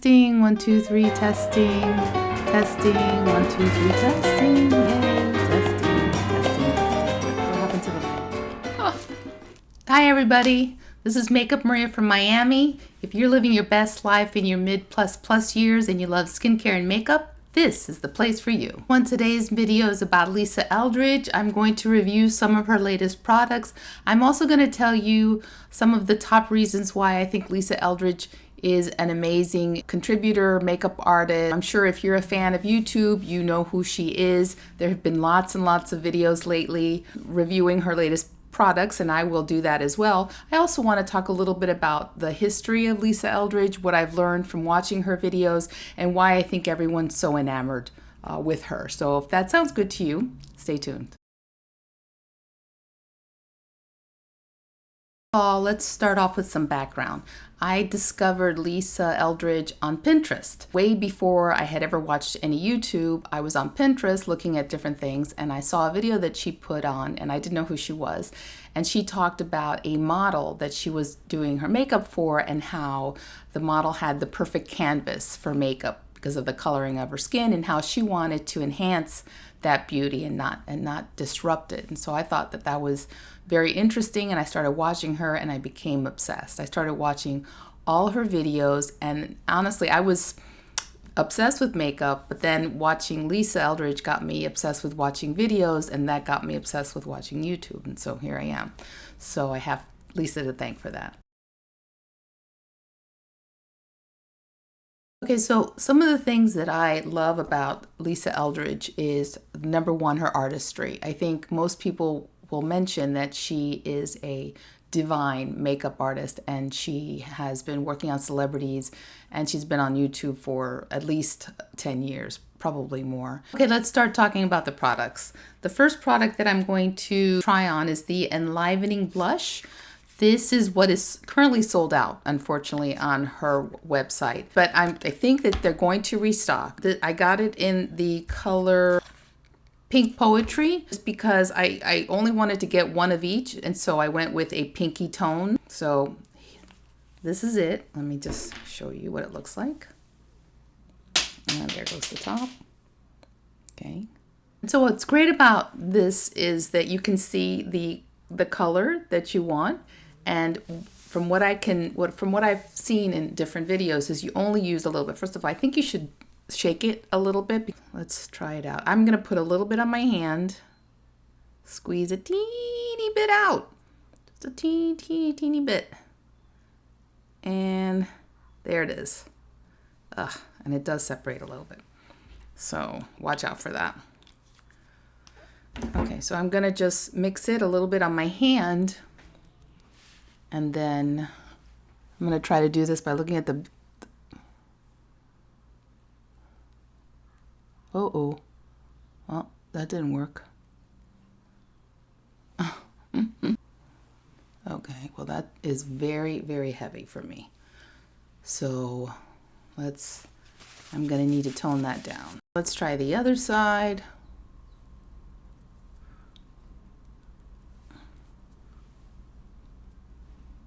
Testing, 1, 2, 3, testing. Testing, 1, 2, 3, testing. Yay, testing. What happened to the... Oh. Hi everybody, this is Makeup Maria from Miami. If you're living your best life in your mid-plus years and you love skincare and makeup, this is the place for you. On today's video is about Lisa Eldridge. I'm going to review some of her latest products. I'm also going to tell you some of the top reasons why I think Lisa Eldridge is an amazing contributor, makeup artist. I'm sure if you're a fan of YouTube, you know who she is. There have been lots and lots of videos lately reviewing her latest products, and I will do that as well. I also want to talk a little bit about the history of Lisa Eldridge, what I've learned from watching her videos, and why I think everyone's so enamored with her. So if that sounds good to you, stay tuned. Let's start off with some background. I discovered Lisa Eldridge on Pinterest. Way before I had ever watched any YouTube, I was on Pinterest looking at different things, and I saw a video that she put on, and I didn't know who she was. And she talked about a model that she was doing her makeup for and how the model had the perfect canvas for makeup because of the coloring of her skin and how she wanted to enhance that beauty and not disrupt it. And so I thought that that was very interesting, and I started watching her and I became obsessed. I started watching all her videos, and honestly I was obsessed with makeup, but then watching Lisa Eldridge got me obsessed with watching videos, and that got me obsessed with watching YouTube, and so here I am. So I have Lisa to thank for that. Okay, so some of the things that I love about Lisa Eldridge is, number one, her artistry. I think most people will mention that she is a divine makeup artist, and she has been working on celebrities, and she's been on YouTube for at least 10 years, probably more. Okay, let's start talking about the products. The first product that I'm going to try on is the Enlivening Blush. This is what is currently sold out, unfortunately, on her website. But I think that they're going to restock. I got it in the color Pink Poetry just because I only wanted to get one of each. And so I went with a pinky tone. So this is it. Let me just show you what it looks like. And there goes the top. Okay. And so what's great about this is that you can see the color that you want. And from what I've seen in different videos is you only use a little bit. First of all, I think you should shake it a little bit. Let's try it out. I'm going to put a little bit on my hand, squeeze a teeny bit out, just a teeny bit. And there it is. And it does separate a little bit. So watch out for that. Okay, so I'm going to just mix it a little bit on my hand. And then I'm going to try to do this by looking at the... Oh, well, that didn't work. Okay, well, that is very, very heavy for me. So I'm going to need to tone that down. Let's try the other side.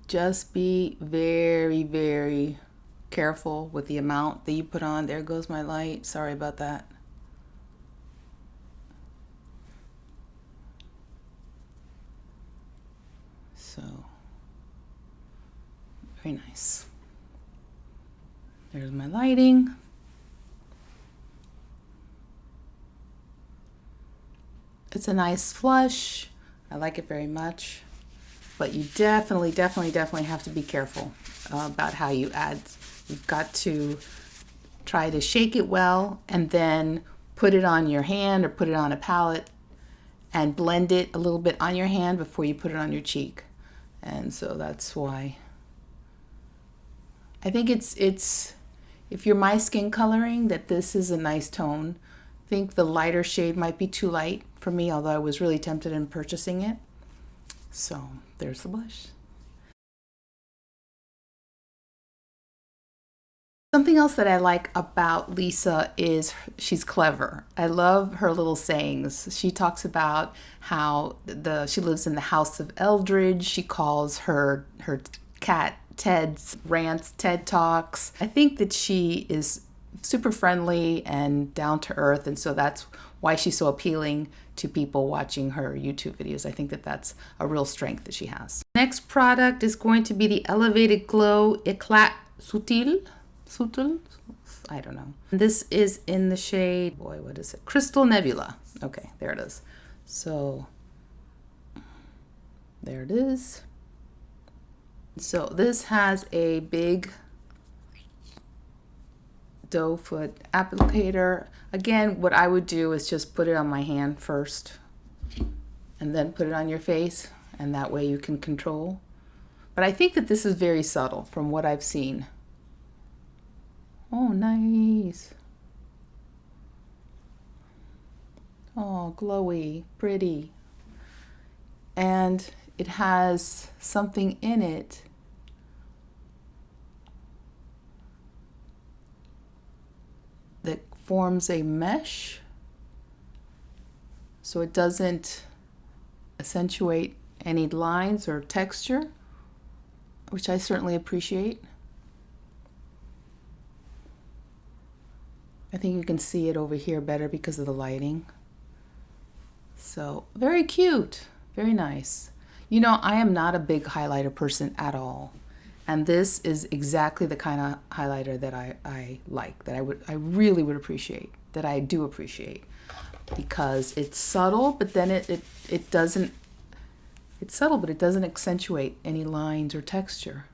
Just be very, very careful with the amount that you put on. There goes my light. Sorry about that. So, very nice. There's my lighting. It's a nice flush. I like it very much. But you definitely have to be careful about how you add. You've got to try to shake it well and then put it on your hand or put it on a palette and blend it a little bit on your hand before you put it on your cheek. And so that's why I think it's if you're my skin coloring, that this is a nice tone. I think the lighter shade might be too light for me, although I was really tempted in purchasing it. So there's the blush. Something else that I like about Lisa is she's clever. I love her little sayings. She talks about how she lives in the house of Eldridge. She calls her cat Ted's rants, TED Talks. I think that she is super friendly and down to earth, and so that's why she's so appealing to people watching her YouTube videos. I think that that's a real strength that she has. Next product is going to be the Elevated Glow Eclat Sutil. I don't know. This is in the shade, boy, what is it? Crystal Nebula. Okay, there it is. So there it is. So this has a big doe foot applicator. Again, what I would do is just put it on my hand first and then put it on your face, and that way you can control. But I think that this is very subtle from what I've seen. Oh, nice. Oh, glowy, pretty. And it has something in it that forms a mesh, so it doesn't accentuate any lines or texture, which I certainly appreciate. I think you can see it over here better because of the lighting. So very cute, very nice. You know, I am not a big highlighter person at all. And this is exactly the kind of highlighter that I like, that I really would appreciate, that I do appreciate, because it's subtle, but then it doesn't, it's subtle, but it doesn't accentuate any lines or texture.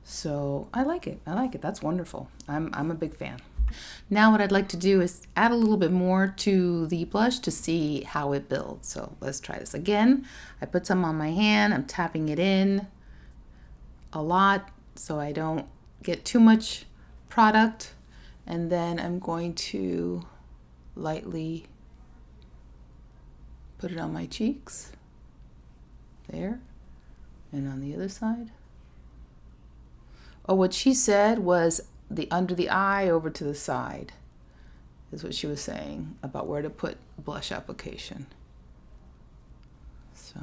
So I like it. I like it. That's wonderful. I'm a big fan. Now what I'd like to do is add a little bit more to the blush to see how it builds. So let's try this again. I put some on my hand. I'm tapping it in a lot so I don't get too much product, and then I'm going to lightly put it on my cheeks there, and on the other side. Oh, what she said was the under the eye over to the side is what she was saying about where to put blush application. So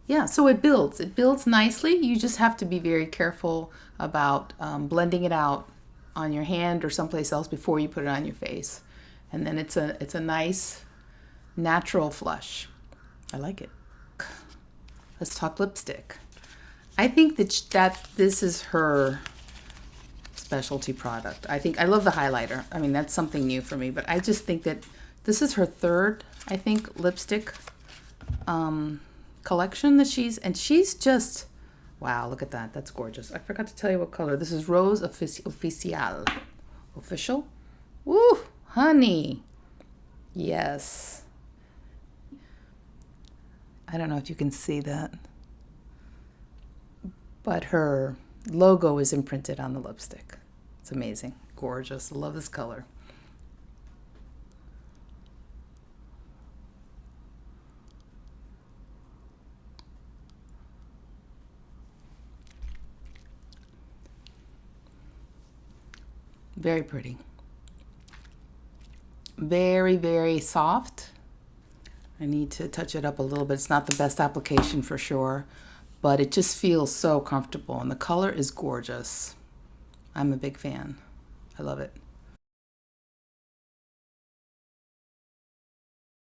yeah, so it builds nicely. You just have to be very careful about blending it out on your hand or someplace else before you put it on your face. And then it's a nice natural flush. I like it. Let's talk lipstick. I think that this is her specialty product. I love the highlighter. I mean, that's something new for me, but I just think that this is her third, I think, lipstick collection that she's just, wow, look at that. That's gorgeous. I forgot to tell you what color. This is Rose Official. Official? Woo, honey. Yes. I don't know if you can see that, but her logo is imprinted on the lipstick. It's amazing. Gorgeous. I love this color. Very pretty. Very, very soft. I need to touch it up a little bit. It's not the best application for sure, but it just feels so comfortable, and the color is gorgeous. I'm a big fan. I love it.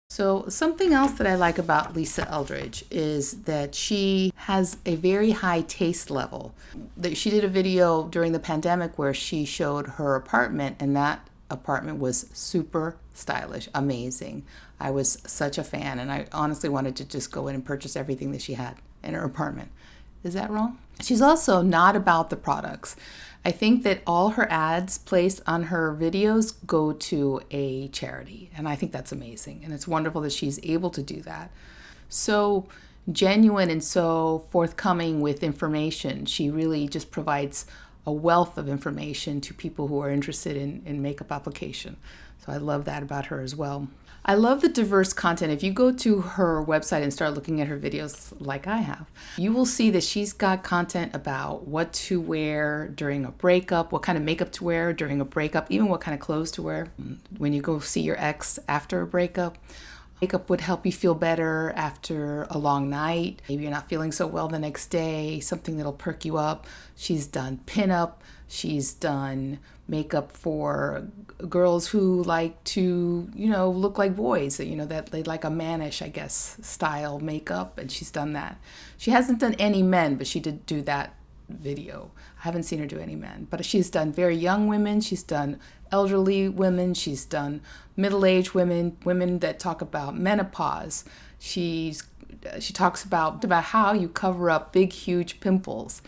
So something else that I like about Lisa Eldridge is that she has a very high taste level. She did a video during the pandemic where she showed her apartment, and that apartment was super stylish, amazing. I was such a fan, and I honestly wanted to just go in and purchase everything that she had in her apartment. Is that wrong? She's also not about the products. I think that all her ads placed on her videos go to a charity, and I think that's amazing, and it's wonderful that she's able to do that. So genuine and so forthcoming with information. She really just provides a wealth of information to people who are interested in makeup application. So I love that about her as well. I love the diverse content. If you go to her website and start looking at her videos like I have, you will see that she's got content about what to wear during a breakup, what kind of makeup to wear during a breakup, even what kind of clothes to wear when you go see your ex after a breakup. Makeup would help you feel better after a long night. Maybe you're not feeling so well the next day, something that'll perk you up. She's done pinup. She's done makeup for girls who like to, look like boys, that they like a mannish, I guess, style makeup, and she's done that. She hasn't done any men, but she did do that video. I haven't seen her do any men, but she's done very young women. She's done elderly women. She's done middle-aged women, women that talk about menopause. She talks about how you cover up big, huge pimples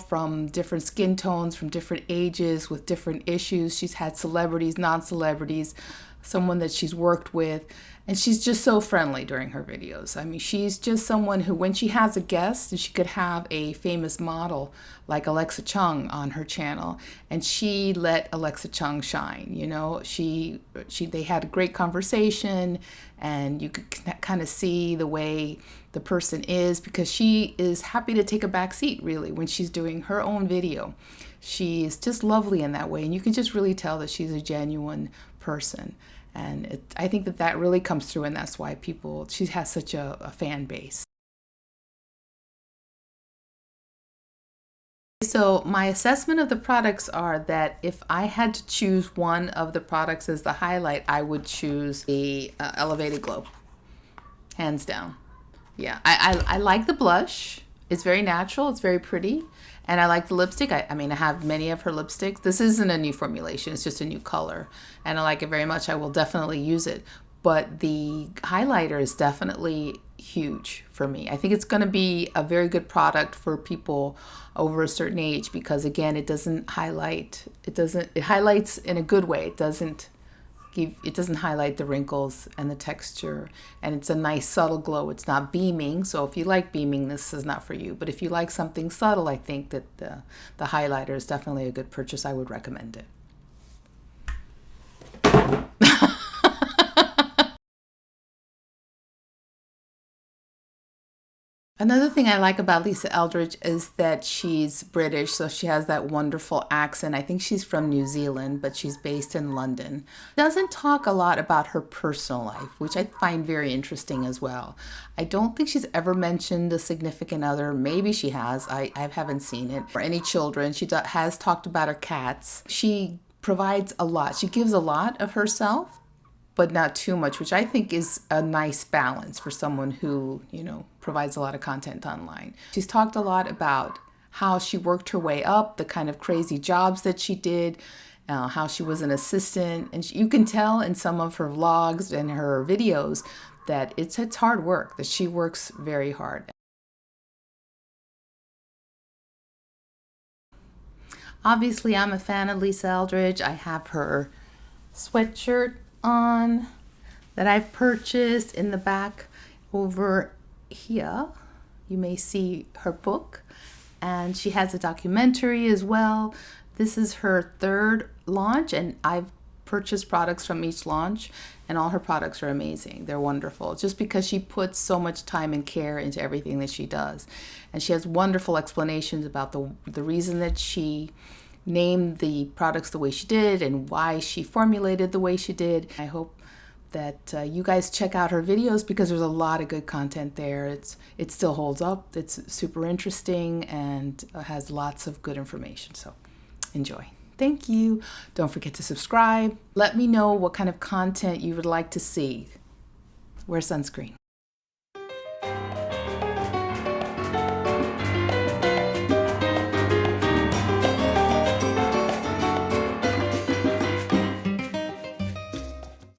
from different skin tones, from different ages, with different issues. She's had celebrities, non-celebrities, someone that she's worked with, and she's just so friendly during her videos. I mean, she's just someone who, when she has a guest, she could have a famous model like Alexa Chung on her channel, and she let Alexa Chung shine. They had a great conversation, and you could kind of see the way the person is, because she is happy to take a back seat, really, when she's doing her own video. She's just lovely in that way, and you can just really tell that she's a genuine person. And I think that really comes through, and that's why she has such a fan base. So my assessment of the products are that if I had to choose one of the products as the highlight, I would choose the Elevated Glow, hands down. Yeah, I like the blush. It's very natural. It's very pretty. And I like the lipstick. I have many of her lipsticks. This isn't a new formulation. It's just a new color. And I like it very much. I will definitely use it. But the highlighter is definitely huge for me. I think it's going to be a very good product for people over a certain age, because, again, it highlights in a good way. It doesn't highlight the wrinkles and the texture, and it's a nice subtle glow. It's not beaming, so if you like beaming, this is not for you. But if you like something subtle, I think that the highlighter is definitely a good purchase. I would recommend it. Another thing I like about Lisa Eldridge is that she's British, so she has that wonderful accent. I think she's from New Zealand, but she's based in London. Doesn't talk a lot about her personal life, which I find very interesting as well. I don't think she's ever mentioned a significant other. Maybe she has. I haven't seen it. Or any children. She has talked about her cats. She provides a lot. She gives a lot of herself, but not too much, which I think is a nice balance for someone who, provides a lot of content online. She's talked a lot about how she worked her way up, the kind of crazy jobs that she did, how she was an assistant. And you can tell in some of her vlogs and her videos that it's hard work, that she works very hard. Obviously, I'm a fan of Lisa Eldridge. I have her sweatshirt on that I've purchased. In the back over here, you may see her book, and she has a documentary as well. This is her third launch, and I've purchased products from each launch, and all her products are amazing. They're wonderful, just because she puts so much time and care into everything that she does. And she has wonderful explanations about the reason that she named the products the way she did and why she formulated the way she did. I hope that you guys check out her videos, because there's a lot of good content there. It still holds up. It's super interesting and has lots of good information. So enjoy. Thank you. Don't forget to subscribe. Let me know what kind of content you would like to see. Wear sunscreen.